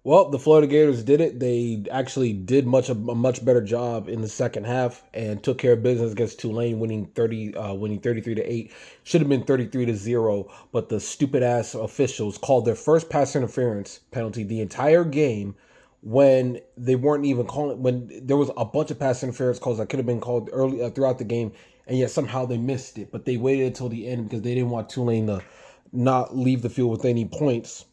Well, the Florida Gators did it. They actually did a much better job in the second half and took care of business against Tulane, winning 33-8. Should have been 33-0, but the stupid ass officials called their first pass interference penalty the entire game when they weren't even calling, when there was a bunch of pass interference calls that could have been called early throughout the game, and yet somehow they missed it. But they waited until the end because they didn't want Tulane to not leave the field with any points,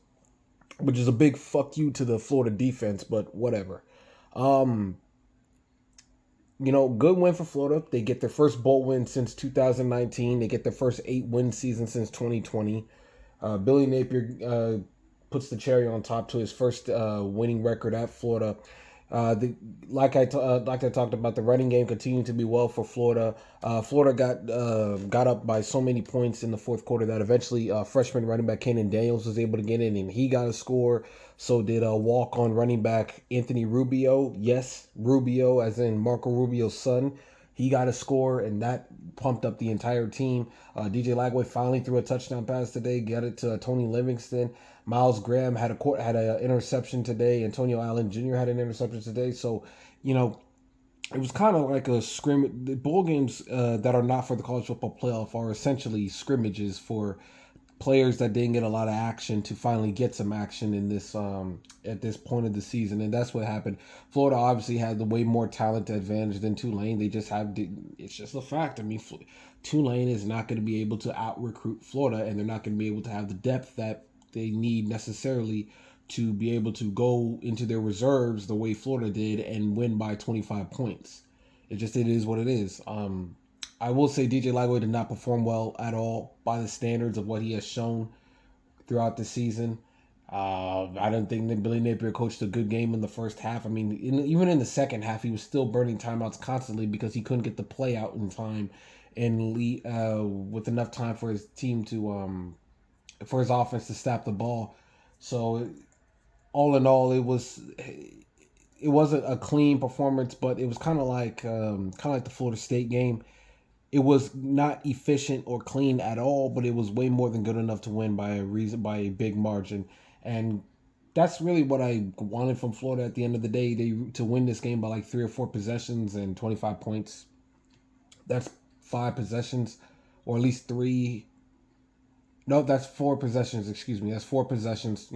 which is a big fuck you to the Florida defense, but whatever. Um, good win for Florida. They get their first bowl win since 2019. They get their first 8-win season since 2020. Billy Napier puts the cherry on top to his first winning record at Florida. Like I talked about, the running game continued to be well for Florida. Florida got up by so many points in the fourth quarter that eventually freshman running back Kanan Daniels was able to get in and he got a score. So did a walk-on running back Anthony Rubio. Yes, Rubio, as in Marco Rubio's son. He got a score, and that pumped up the entire team. DJ Lagway finally threw a touchdown pass today, got it to Tony Livingston. Miles Graham had an interception today. Antonio Allen Jr. had an interception today. So, you know, it was kind of like a scrimmage. The bowl games that are not for the college football playoff are essentially scrimmages for players that didn't get a lot of action to finally get some action in this at this point of the season, and that's what happened. Florida obviously had the way more talent advantage than Tulane. They just have it's just a fact. I mean, Tulane is not going to be able to out recruit Florida, and they're not going to be able to have the depth that they need necessarily to be able to go into their reserves the way Florida did and win by 25 points. It is what it is. I will say DJ Lagway did not perform well at all by the standards of what he has shown throughout the season. I don't think that Billy Napier coached a good game in the first half. I mean, even in the second half, he was still burning timeouts constantly because he couldn't get the play out in time and with enough time for his team to for his offense to snap the ball. So all in all, it wasn't a clean performance, but it was kind of like the Florida State game. It was not efficient or clean at all, but it was way more than good enough to win by a big margin. And that's really what I wanted from Florida at the end of the day. They to win this game by like 3 or 4 possessions and 25 points. That's 5 possessions, or at least three. No, that's 4 possessions. Excuse me. That's 4 possessions.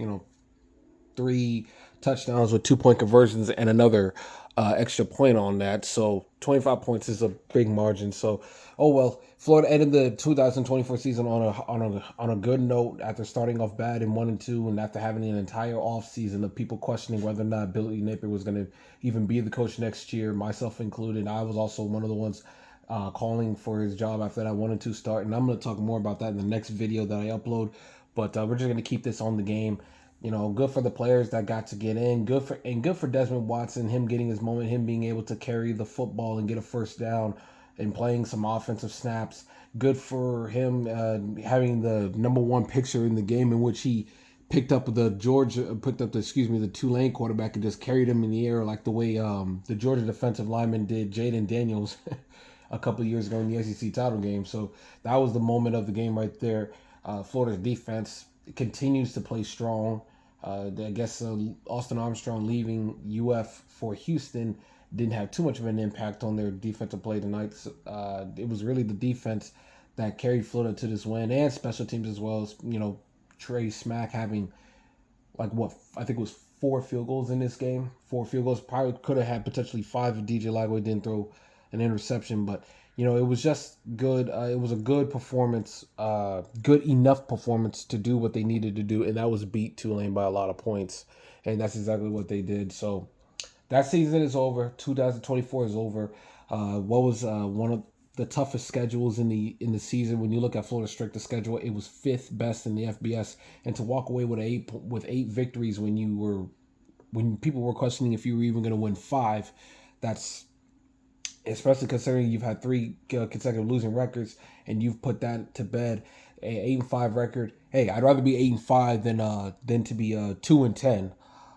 3 touchdowns with 2 point conversions and another extra point on that. So 25 points is a big margin. So, oh well, Florida ended the 2024 season on a good note after starting off bad in 1-2, and after having an entire off season of people questioning whether or not Billy Napier was going to even be the coach next year, myself included. I was also one of the ones calling for his job after that 1-2 start, and I'm going to talk more about that in the next video that I upload. But we're just going to keep this on the game. Good for the players that got to get in. Good for Desmond Watson, him getting his moment, him being able to carry the football and get a first down and playing some offensive snaps. Good for him having the number one picture in the game in which he picked up the Tulane quarterback and just carried him in the air like the way the Georgia defensive lineman did Jaden Daniels a couple of years ago in the SEC title game. So that was the moment of the game right there. Florida's defense continues to play strong. I guess Austin Armstrong leaving UF for Houston didn't have too much of an impact on their defensive play tonight. It was really the defense that carried Florida to this win, and special teams as well. As Trey Smack having like what I think it was 4 field goals in this game. 4 field goals. Probably could have had potentially 5 if DJ Lagway didn't throw an interception, but it was just good. It was a good performance, good enough performance to do what they needed to do, and that was beat Tulane by a lot of points, and that's exactly what they did. So that season is over. 2024 is over. What was one of the toughest schedules in the season? When you look at Florida's strength of schedule, it was fifth best in the FBS, and to walk away with eight victories when people were questioning if you were even going to win 5, that's especially considering you've had 3 consecutive losing records and you've put that to bed. A 8-5 record. Hey, I'd rather be 8-5 than to be 2-10,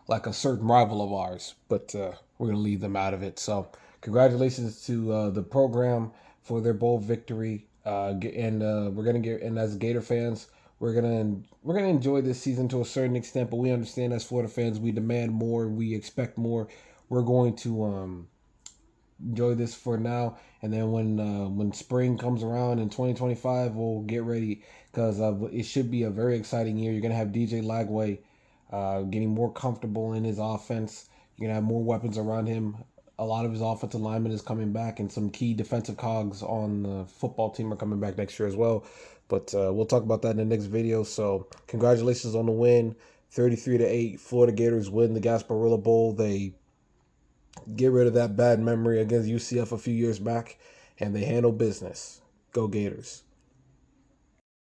like a certain rival of ours. But we're gonna leave them out of it. So congratulations to the program for their bold victory. And we're gonna get, and as Gator fans, we're gonna enjoy this season to a certain extent, but we understand as Florida fans, we demand more, we expect more. We're going to enjoy this for now, and then when spring comes around in 2025, we'll get ready because it should be a very exciting year. You're gonna have DJ Lagway getting more comfortable in his offense. You're gonna have more weapons around him. A lot of his offensive linemen is coming back, and some key defensive cogs on the football team are coming back next year as well. But we'll talk about that in the next video. So congratulations on the win, 33-8. Florida Gators win the Gasparilla Bowl. They get rid of that bad memory against UCF a few years back, and they handle business. Go Gators.